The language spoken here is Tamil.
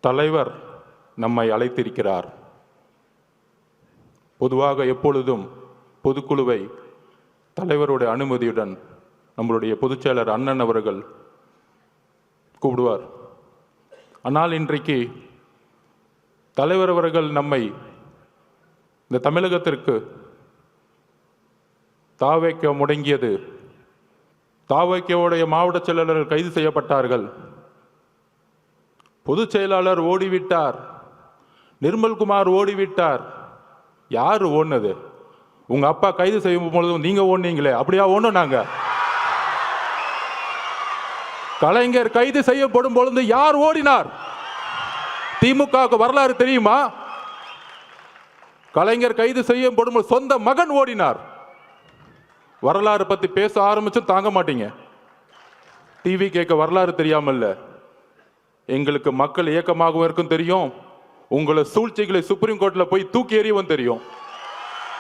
தலைவர் நம்மை அழைத்திருக்கிறார். பொதுவாக எப்பொழுதும் பொதுக்குழுவை தலைவருடைய அனுமதியுடன் நம்மளுடைய பொதுச்செயலர் அண்ணன் அவர்கள் கூப்பிடுவார். ஆனால் இன்றைக்கு தலைவர் அவர்கள் நம்மை இந்த தமிழகத்திற்கு தாவைக்க முடங்கியது. தாவைக்கவுடைய மாவட்ட செயலாளர்கள் கைது செய்யப்பட்டார்கள். பொதுச் செயலாளர் ஓடிவிட்டார். நிர்மல்குமார் ஓடிவிட்டார். யார் ஓடுனது? உங்க அப்பா கைது செய்யும் பொழுது நீங்க ஓடுனீங்களே, அப்படியா ஓடணும்? நாங்க கலைஞர் கைது செய்யப்படும் பொழுது யார் ஓடினார்? திமுக வரலாறு தெரியுமா? கலைஞர் கைது செய்யப்படும் சொந்த மகன் ஓடினார். வரலாறு பத்தி பேச ஆரம்பிச்சும் தாங்க மாட்டீங்க. டிவி கேட்க வரலாறு தெரியாமல்ல, எங்களுக்கு மக்கள் இயக்கமாகவும் இருக்கும் தெரியும். உங்களை சூழ்ச்சிகளை சுப்ரீம் கோர்ட்ல போய் தூக்கி எறியவும் தெரியும்.